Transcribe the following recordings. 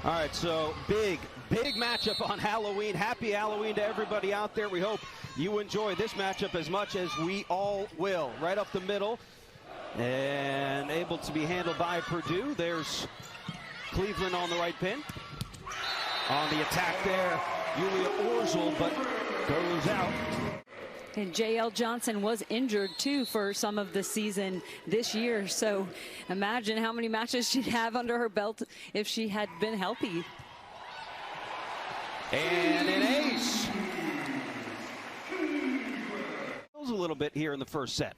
All right, so big matchup on Halloween. Happy Halloween to everybody out there. We hope you enjoy this matchup as much as we all will. Right up the middle and able to be handled by Purdue. There's Cleveland on the right pin. On the attack there, Julia Orzel, but goes out. And J.L. Johnson was injured, too, for some of the season this year. So imagine how many matches she'd have under her belt if she had been healthy. And an ace. A little bit here in the first set.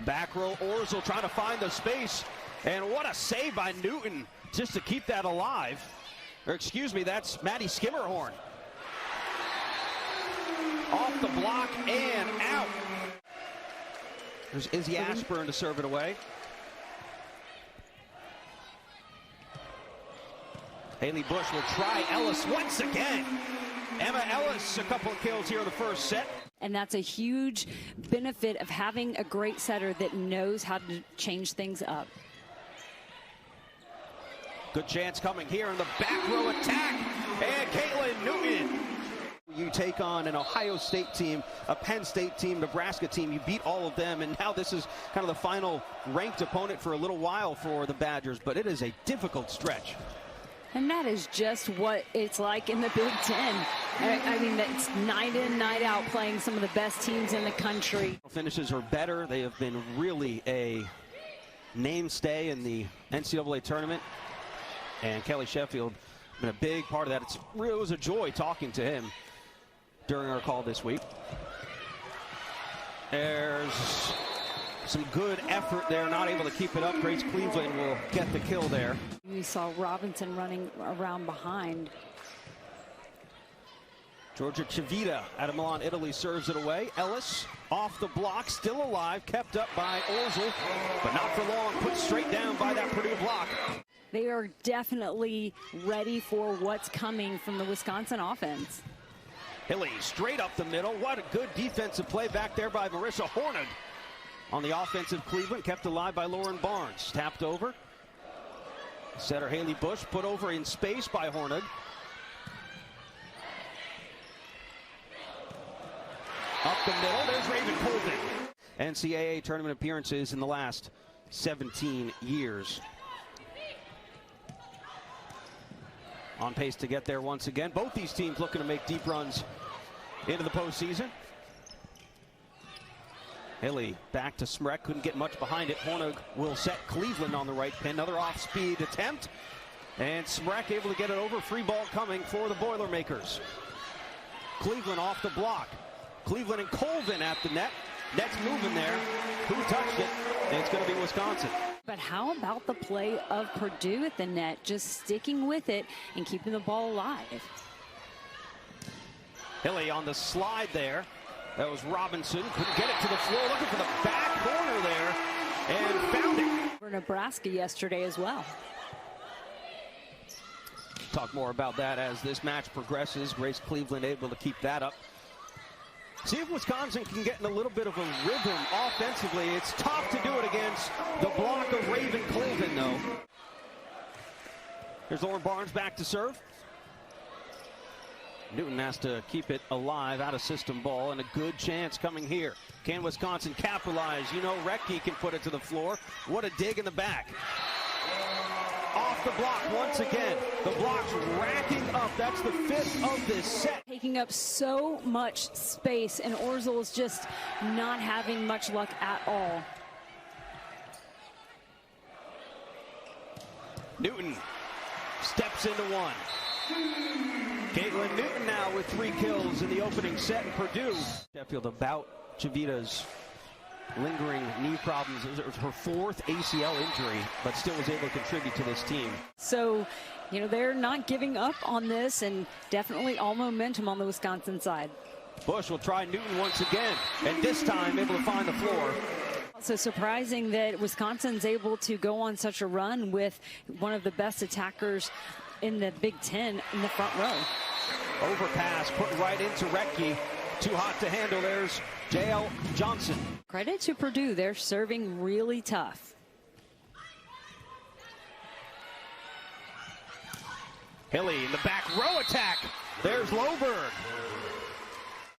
Back row, Orzel trying to find the space. And what a save by Newton just to keep that alive. Or excuse me, that's Maddie Skimmerhorn. Off the block and out. There's Izzy Ashburn to serve it away. Haley Bush will try Ellis once again. Emma Ellis, a couple of kills here in the first set. And that's a huge benefit of having a great setter that knows how to change things up. Good chance coming here in the back row attack. And Caitlin Newton. You take on an Ohio State team, a Penn State team, Nebraska team. You beat all of them, and now this is kind of the final ranked opponent for a little while for the Badgers, but it is a difficult stretch. And that is just what it's like in the Big Ten. I mean, it's night in, night out playing some of the best teams in the country. Finishes are better. They have been really a mainstay in the NCAA tournament. And Kelly Sheffield been a big part of that. It was a joy talking to him during our call this week. There's some good effort there, not able to keep it up. Grace Cleveland will get the kill there. We saw Robinson running around behind. Georgia Civita out of Milan, Italy serves it away. Ellis off the block, still alive, kept up by Orzel, but not for long, put straight down by that Purdue block. They are definitely ready for what's coming from the Wisconsin offense. Hilly straight up the middle. What a good defensive play back there by Marissa Hornig. On the offensive, Cleveland kept alive by Lauren Barnes. Tapped over. Setter Haley Bush put over in space by Hornig. Up the middle, there's Raven Colvin. NCAA tournament appearances in the last 17 years. On pace to get there once again. Both these teams looking to make deep runs into the postseason. Hilly back to Smrek, couldn't get much behind it. Hornig will set Cleveland on the right pin. Another off-speed attempt. And Smrek able to get it over. Free ball coming for the Boilermakers. Cleveland off the block. Cleveland and Colvin at the net. Net's moving there. Who touched it? It's going to be Wisconsin. But how about the play of Purdue at the net, just sticking with it and keeping the ball alive? Hilly on the slide there. That was Robinson. Couldn't get it to the floor. Looking for the back corner there. And found it. For Nebraska yesterday as well. Talk more about that as this match progresses. Grace Cleveland able to keep that up. See if Wisconsin can get in a little bit of a rhythm offensively. It's tough to do it against the block of Raven Colvin, though. Here's Lauren Barnes back to serve. Newton has to keep it alive, out of system ball, and a good chance coming here. Can Wisconsin capitalize? You know, Recchi can put it to the floor. What a dig in the back. Off the block once again. The block's racking up. That's the fifth of this set. Taking up so much space, and Orzel is just not having much luck at all. Newton steps into one. Caitlin Newton now with 3 kills in the opening set in Purdue. Sheffield about Civita's lingering knee problems. It was her 4th ACL injury, but still was able to contribute to this team. So, you know, they're not giving up on this, and definitely all momentum on the Wisconsin side. Bush will try Newton once again, and this time able to find the floor. So surprising that Wisconsin's able to go on such a run with one of the best attackers in the Big Ten in the front row. Overpass put right into Recchi. Too hot to handle. There's J.L. Johnson. Credit to Purdue. They're serving really tough. Hilly in the back row attack. There's Loberg.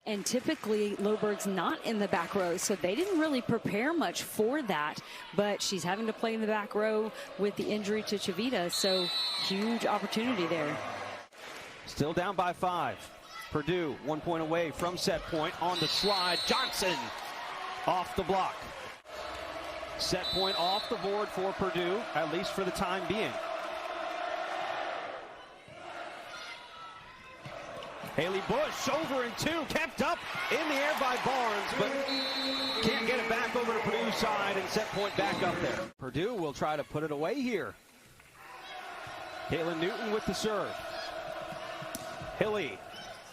And typically, Loberg's not in the back row, so they didn't really prepare much for that. But she's having to play in the back row with the injury to Chavita, so huge opportunity there. Still down by 5. Purdue 1 point away from set point. On the slide, Johnson off the block. Set point off the board for Purdue, at least for the time being. Haley Bush over and 2, kept up in the air by Barnes, but can't get it back over to Purdue's side, and set point back up there. Purdue will try to put it away here. Caitlin Newton with the serve. Hilly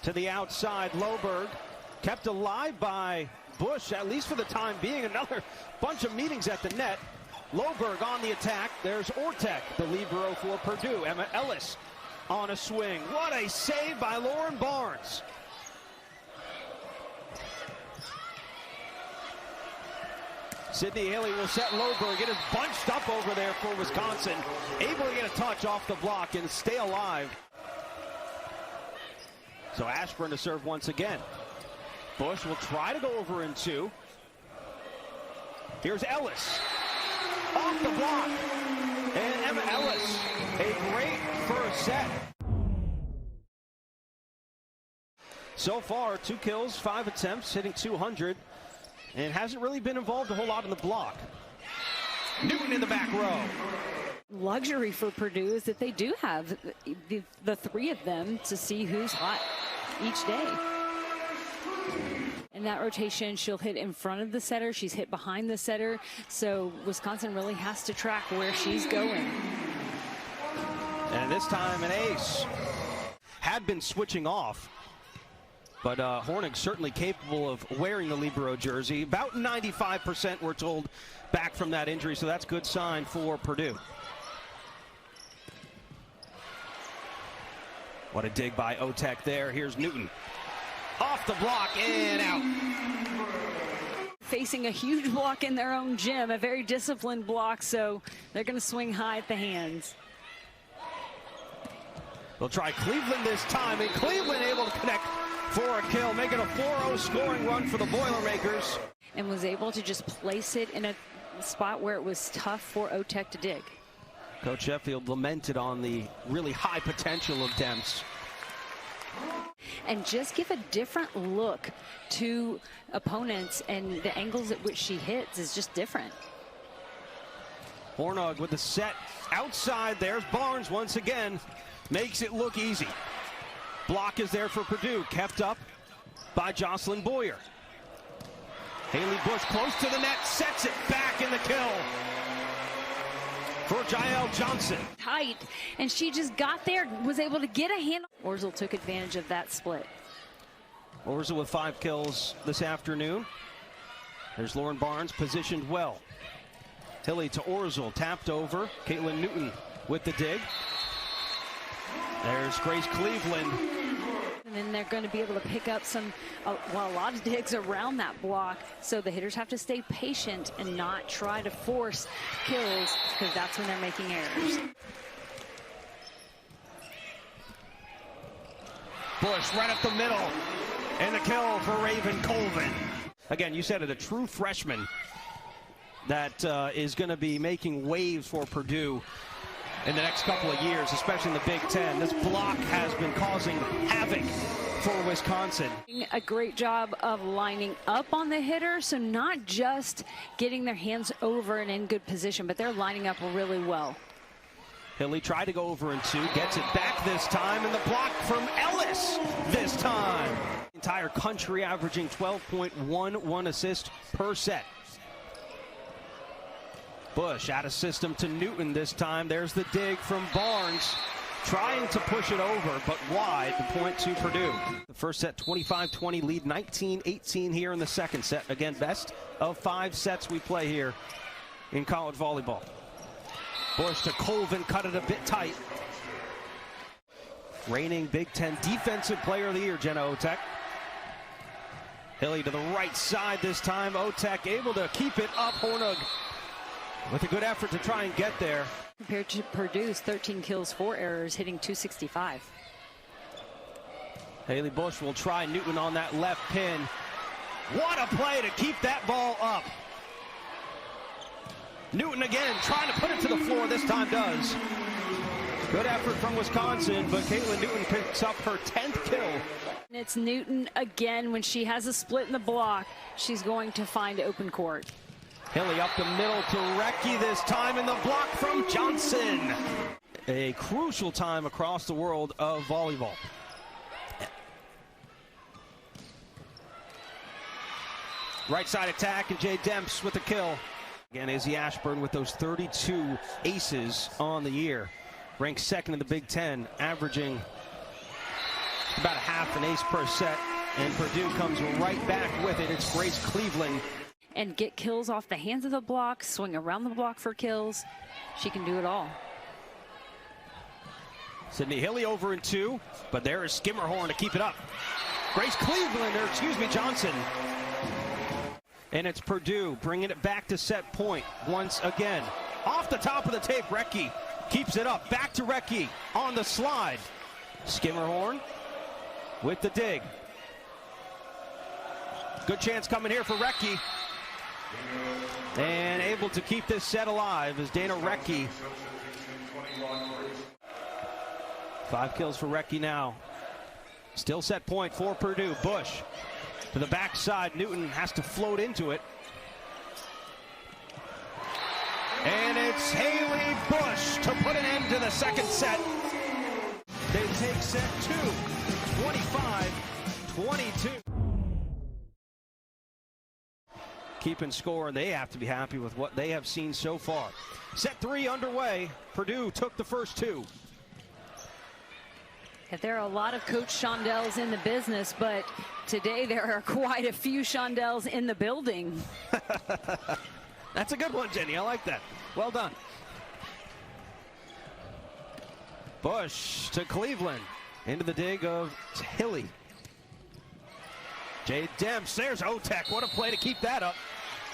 to the outside, Loberg kept alive by Bush, at least for the time being. Another bunch of meetings at the net. Loberg on the attack. There's Ortek, the libero for Purdue. Emma Ellis on a swing. What a save by Lauren Barnes. Sydney Haley will set Loberg. It is bunched up over there for Wisconsin. Able to get a touch off the block and stay alive. So Ashburn to serve once again. Bush will try to go over in 2. Here's Ellis. Off the block. And Emma Ellis, a great first set. So far, 2 kills, 5 attempts, hitting 200, and hasn't really been involved a whole lot in the block. Newton in the back row. Luxury for Purdue is that they do have the 3 of them to see who's hot each day. In that rotation, she'll hit in front of the setter. She's hit behind the setter. So Wisconsin really has to track where she's going. And this time an ace. Had been switching off. But Hornig certainly capable of wearing the libero jersey. About 95% we're told back from that injury. So that's a good sign for Purdue. What a dig by Otek there. Here's Newton. Off the block and out. Facing a huge block in their own gym, a very disciplined block, so they're going to swing high at the hands. They'll try Cleveland this time, and Cleveland able to connect for a kill, making a 4-0 scoring run for the Boilermakers. And was able to just place it in a spot where it was tough for Otek to dig. Coach Sheffield lamented on the really high potential of Demps. And just give a different look to opponents, and the angles at which she hits is just different. Hornog with the set outside. There's Barnes once again. Makes it look easy. Block is there for Purdue. Kept up by Jocelyn Boyer. Haley Bush close to the net. Sets it back in the kill for Jael Johnson. Tight, and she just got there, was able to get a handle. Orzel took advantage of that split. Orzel with 5 kills this afternoon. There's Lauren Barnes positioned well. Hilly to Orzel, tapped over. Caitlin Newton with the dig. There's Grace Cleveland. And then they're going to be able to pick up a lot of digs around that block. So the hitters have to stay patient and not try to force kills, because that's when they're making errors. Bush right up the middle. And the kill for Raven Colvin. Again, you said it, a true freshman that is going to be making waves for Purdue in the next couple of years, especially in the Big Ten. This block has been causing havoc for Wisconsin. A great job of lining up on the hitter, so not just getting their hands over and in good position, but they're lining up really well. Hilly tried to go over in 2, gets it back this time, and the block from Ellis this time. Entire country averaging 12.11 assists per set. Bush out of system to Newton this time. There's the dig from Barnes, trying to push it over, but wide. The point to Purdue. The first set 25-20 lead, 19-18 here in the second set. Again, best of 5 sets we play here in college volleyball. Bush to Colvin, cut it a bit tight. Reigning Big Ten Defensive Player of the Year, Jenna Otek. Hilly to the right side this time. Otek able to keep it up. Hornung with a good effort to try and get there. Compared to Purdue's 13 kills, 4 errors, hitting .265. Haley Bush will try Newton on that left pin. What a play to keep that ball up. Newton again trying to put it to the floor, this time does. Good effort from Wisconsin, but Caitlin Newton picks up her 10th kill. It's Newton again. When she has a split in the block, she's going to find open court. Hilly up the middle to Recchi this time, in the block from Johnson. A crucial time across the world of volleyball. Right side attack, and Jay Demps with the kill. Again, Izzy Ashburn with those 32 aces on the year. Ranked second in the Big Ten, averaging about a half an ace per set. And Purdue comes right back with it. It's Grace Cleveland. And get kills off the hands of the block, swing around the block for kills. She can do it all. Sydney Hilly over in 2, but there is Skimmerhorn to keep it up. Grace Cleveland, or excuse me, Johnson. And it's Purdue bringing it back to set point once again. Off the top of the tape, Recchi keeps it up. Back to Recchi on the slide. Skimmerhorn with the dig. Good chance coming here for Recchi. And able to keep this set alive is Dana Recchi. 5 kills for Recchi now. Still set point for Purdue. Bush to the backside. Newton has to float into it. And it's Haley Bush to put an end to the second set. They take set 2, 25-22. Keeping score, and they have to be happy with what they have seen so far. Set 3 underway. Purdue took the first 2. There are a lot of Coach Shondells in the business, but today there are quite a few Shondells in the building. That's a good one, Jenny. I like that. Well done. Bush to Cleveland. Into the dig of Hilly. Jay Demps. There's Otek. What a play to keep that up.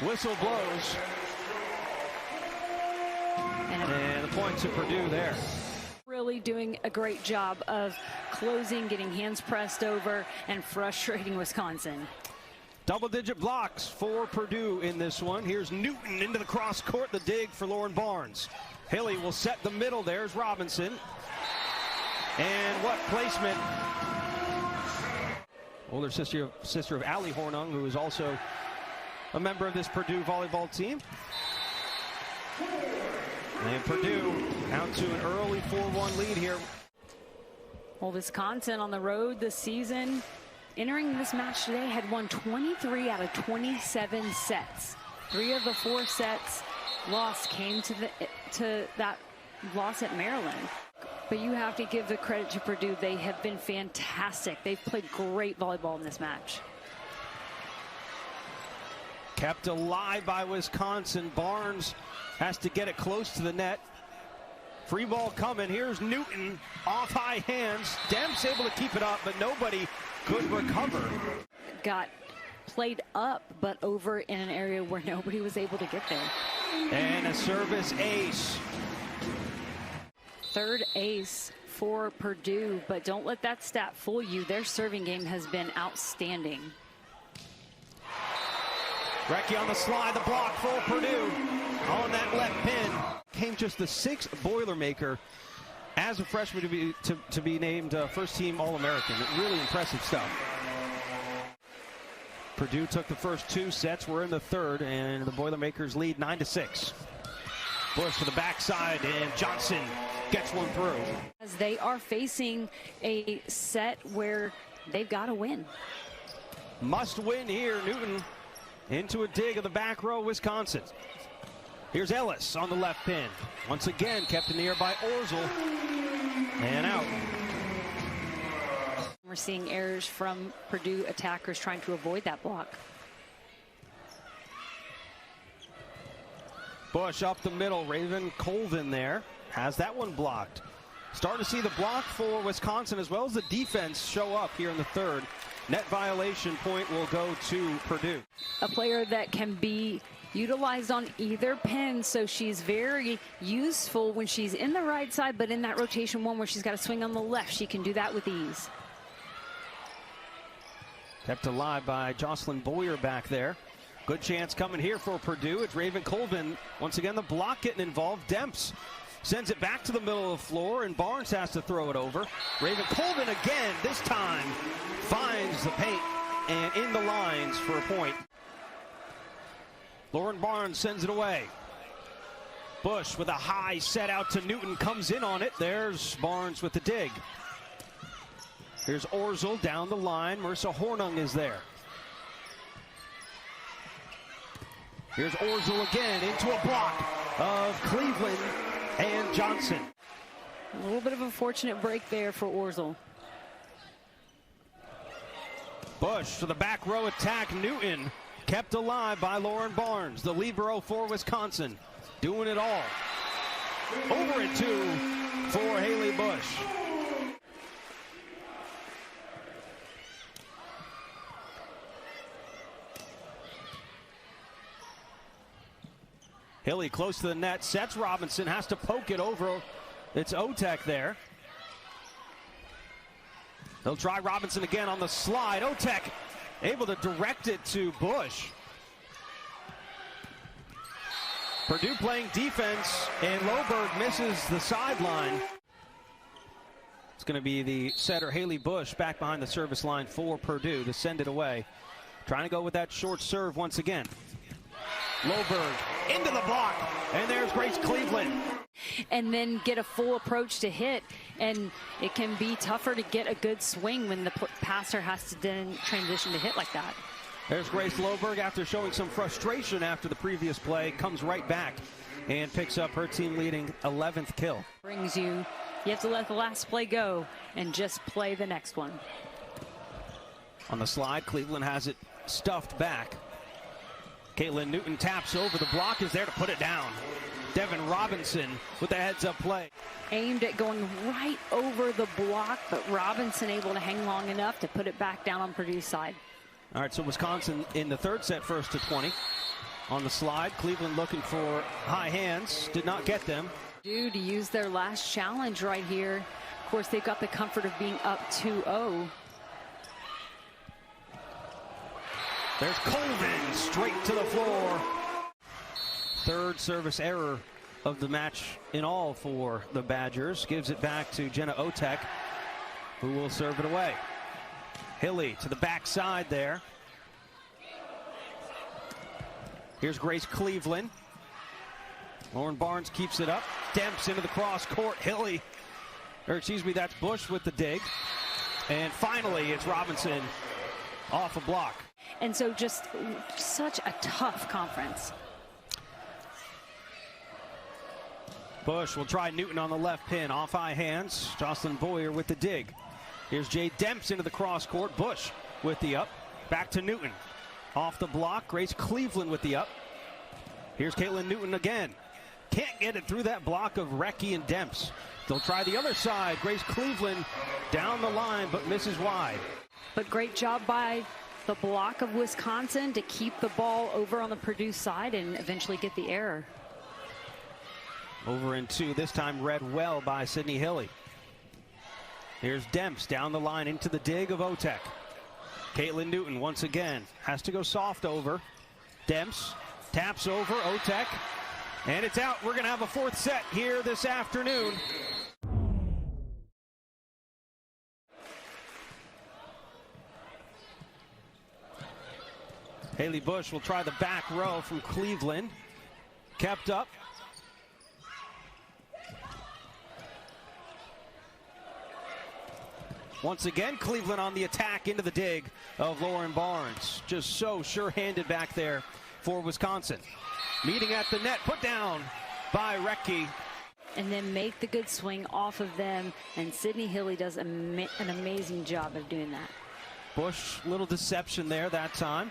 Whistle blows. And the point to Purdue there. Really doing a great job of closing, getting hands pressed over, and frustrating Wisconsin. Double-digit blocks for Purdue in this one. Here's Newton into the cross court, the dig for Lauren Barnes. Hilly will set the middle. There's Robinson. And what placement. Older sister of Allie Hornung, who is also a member of this Purdue volleyball team. And Purdue out to an early 4-1 lead here. Well, Wisconsin on the road this season, entering this match today, had won 23 out of 27 sets. 3 of the 4 sets lost came to that loss at Maryland. But you have to give the credit to Purdue. They have been fantastic. They've played great volleyball in this match. Kept alive by Wisconsin. Barnes has to get it close to the net. Free ball coming. Here's Newton off high hands. Demps able to keep it up, but nobody could recover. Got played up, but over in an area where nobody was able to get there. And a service ace. 3rd ace for Purdue, but don't let that stat fool you. Their serving game has been outstanding. Recchi on the slide, the block for Purdue on that left pin. Came just the 6th Boilermaker as a freshman to be named first team All-American. Really impressive stuff. Purdue took the first 2 sets. We're in the 3rd, and the Boilermakers lead 9-6. Bush to the backside, and Johnson gets one through. As they are facing a set where they've got to win. Must win here. Newton into a dig of the back row, Wisconsin. Here's Ellis on the left pin. Once again, kept in the air by Orzel. And out. We're seeing errors from Purdue attackers trying to avoid that block. Bush up the middle. Raven Colvin there. Has that one blocked. Starting to see the block for Wisconsin as well as the defense show up here in the 3rd. Net violation point will go to Purdue. A player that can be utilized on either pin, so she's very useful when she's in the right side, but in that rotation one where she's got to swing on the left, she can do that with ease. Kept alive by Jocelyn Boyer back there. Good chance coming here for Purdue. It's Raven Colvin. Once again, the block getting involved. Demps sends it back to the middle of the floor, and Barnes has to throw it over. Raven Colvin again, this time finds the paint and in the lines for a point. Lauren Barnes sends it away. Bush with a high set out to Newton, comes in on it. There's Barnes with the dig. Here's Orzel down the line. Marissa Hornung is there. Here's Orzel again into a block of Cleveland and Johnson. A little bit of a fortunate break there for Orzel. Bush to the back row attack. Newton kept alive by Lauren Barnes, the libero for Wisconsin. Doing it all. Over at 2 for Haley Bush. Hilly close to the net, sets Robinson, has to poke it over. It's Otek there. He'll try Robinson again on the slide. Otek able to direct it to Bush. Purdue playing defense, and Loberg misses the sideline. It's going to be the setter Haley Bush back behind the service line for Purdue to send it away. Trying to go with that short serve once again. Loberg into the block, and there's Grace Cleveland. And then get a full approach to hit, and it can be tougher to get a good swing when the passer has to then transition to hit like that. There's Grace Loberg after showing some frustration after the previous play, comes right back and picks up her team leading 11th kill. Brings you have to let the last play go and just play the next one. On the slide, Cleveland has it stuffed back. Caitlin Newton taps over. The block is there to put it down. Devin Robinson with the heads-up play. Aimed at going right over the block, but Robinson able to hang long enough to put it back down on Purdue's side. All right, so Wisconsin in the third set, first to 20. On the slide, Cleveland looking for high hands. Did not get them. Purdue to use their last challenge right here. Of course, they've got the comfort of being up 2-0. There's Colvin straight to the floor. Third service error of the match in all for the Badgers. Gives it back to Jenna Otek, who will serve it away. Hilly to the backside there. Here's Grace Cleveland. Lauren Barnes keeps it up. Demps into the cross court. Hilly, or excuse me, that's Bush with the dig. And finally, it's Robinson off a block. And so just such a tough conference. Bush will try Newton on the left pin. Off high hands. Jocelyn Boyer with the dig. Here's Jay Demps into the cross court. Bush with the up. Back to Newton. Off the block. Grace Cleveland with the up. Here's Caitlin Newton again. Can't get it through that block of Recchi and Demps. They'll try the other side. Grace Cleveland down the line, but misses wide. But great job by the block of Wisconsin to keep the ball over on the Purdue side and eventually get the error. Over in 2, this time read well by Sydney Hilly. Here's Demps down the line into the dig of Otek. Caitlin Newton once again has to go soft over. Demps taps over Otek, and it's out. We're going to have a fourth set here this afternoon. Haley Bush will try the back row from Cleveland. Kept up. Once again, Cleveland on the attack into the dig of Lauren Barnes. Just so sure-handed back there for Wisconsin. Meeting at the net, put down by Recchi. And then make the good swing off of them, and Sydney Hilly does an amazing job of doing that. Bush, little deception there that time.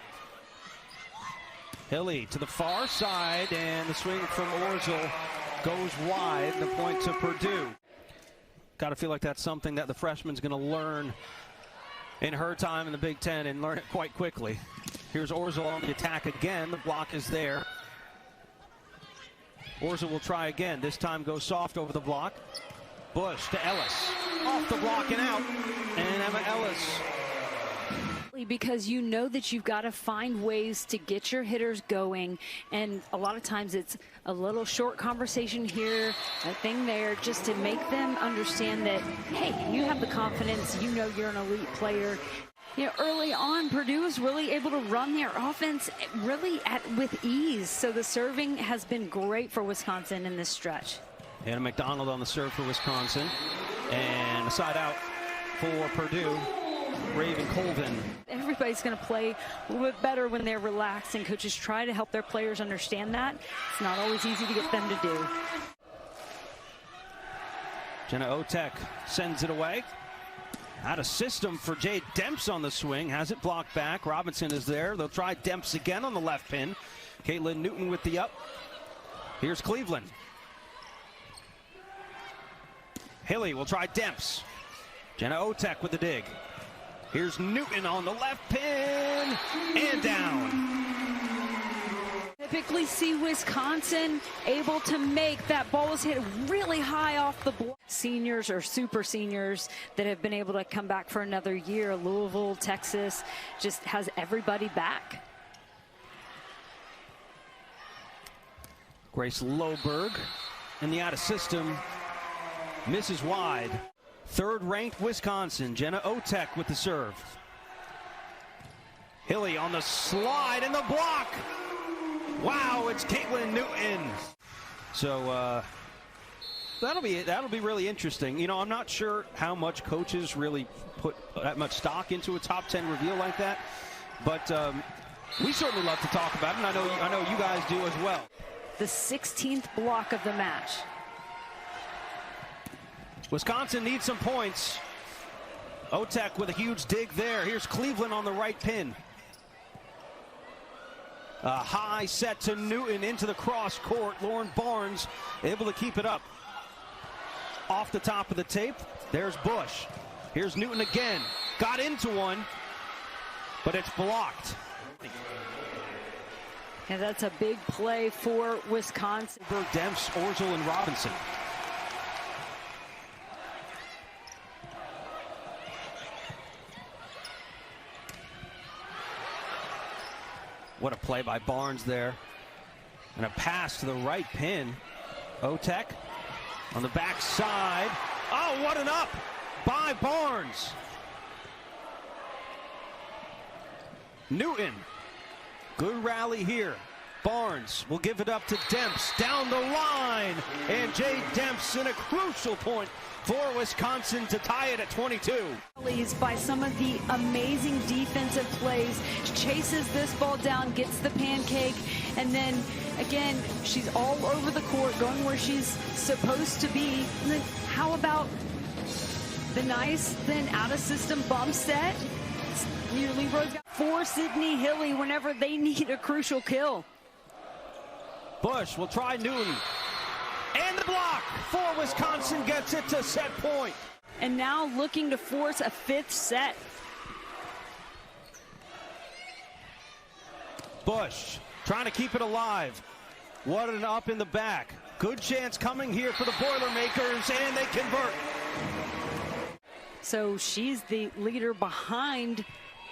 Hilly to the far side, and the swing from Orzel goes wide. The point to Purdue. Got to feel like that's something that the freshman's going to learn in her time in the Big Ten and learn it quite quickly. Here's Orzel on the attack again. The block is there Orza will try again. This time goes soft over the block. Bush to Ellis. Off the block and out. And Emma Ellis. Because you know that you've got to find ways to get your hitters going, and a lot of times it's a little short conversation here, a thing there, just to make them understand that, hey, you have the confidence, you know you're an elite player. You know, early on, Purdue was really able to run their offense really with ease, so the serving has been great for Wisconsin in this stretch. Hannah McDonald on the serve for Wisconsin, and a side out for Purdue. Raven Colvin. Everybody's going to play a little bit better when they're relaxed, and coaches try to help their players understand that. It's not always easy to get them to do. Jenna Otek sends it away. Out of system for Jade Demps on the swing. Has it blocked back. Robinson is there. They'll try Demps again on the left pin. Caitlin Newton with the up. Here's Cleveland. Hilly will try Demps. Jenna Otek with the dig. Here's Newton on the left pin and down. Typically see Wisconsin able to make that ball was hit really high off the block. Seniors or super seniors that have been able to come back for another year. Louisville, Texas, just has everybody back. Grace Loberg in the out of system. Misses wide. Third-ranked Wisconsin, Jenna Otek with the serve. Hilly on the slide and the block. Wow, it's Caitlin Newton. So that'll be really interesting. You know, I'm not sure how much coaches really put that much stock into a top 10 reveal like that, but we certainly love to talk about it, and I know you guys do as well. The 16th block of the match. Wisconsin needs some points. Otek with a huge dig there. Here's Cleveland on the right pin. A high set to Newton into the cross court. Lauren Barnes able to keep it up. Off the top of the tape, there's Bush. Here's Newton again. Got into one, but it's blocked. And that's a big play for Wisconsin. Demps, Orzel, and Robinson. What a play by Barnes there. And a pass to the right pin. Otek on the backside. Oh, what an up by Barnes. Newton. Good rally here. Barnes will give it up to Demps down the line. And Jade Demps in a crucial point for Wisconsin to tie it at 22. By some of the amazing defensive plays, chases this ball down, gets the pancake, and then again she's all over the court, going where she's supposed to be. And then how about the nice then out of system bump set? Leroy's got for Sydney Hilly whenever they need a crucial kill. Bush will try Newton. And the block for Wisconsin gets it to set point. And now looking to force a fifth set. Bush trying to keep it alive. What an up in the back. Good chance coming here for the Boilermakers, and they convert. So she's the leader behind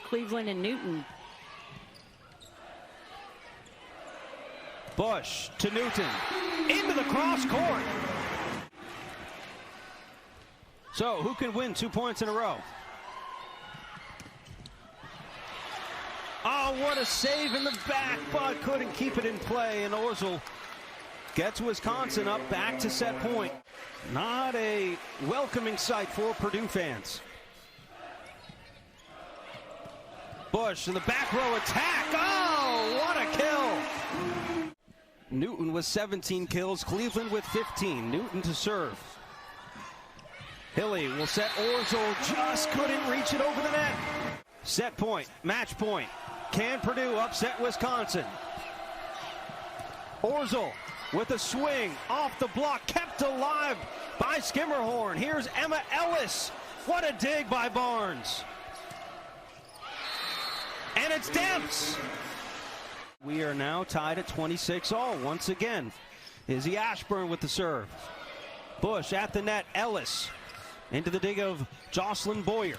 Cleveland and Newton. Bush to Newton. Into the cross court. So who can win 2 points in a row? Oh, what a save in the back, but couldn't keep it in play. And Orzel gets Wisconsin up back to set point. Not a welcoming sight for Purdue fans. Bush in the back row attack. Oh, what a kill. Newton with 17 kills, Cleveland with 15. Newton to serve. Hilly will set Orzel, just couldn't reach it over the net. Set point, match point. Can Purdue upset Wisconsin? Orzel with a swing off the block, kept alive by Skimmerhorn. Here's Emma Ellis. What a dig by Barnes. And it's Demps. We are now tied at 26 all once again. Izzy Ashburn with the serve. Bush at the net. Ellis into the dig of Jocelyn Boyer.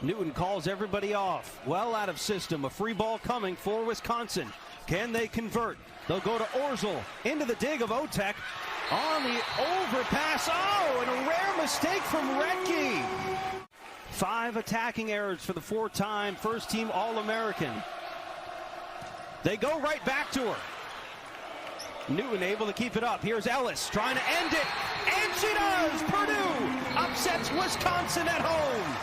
Newton calls everybody off. Well out of system. A free ball coming for Wisconsin. Can they convert? They'll go to Orzel into the dig of Otek. On the overpass. Oh, and a rare mistake from Retke. 5 attacking errors for the 4-time first-team All-American. They go right back to her. Newton able to keep it up. Here's Ellis trying to end it. And she does! Purdue upsets Wisconsin at home.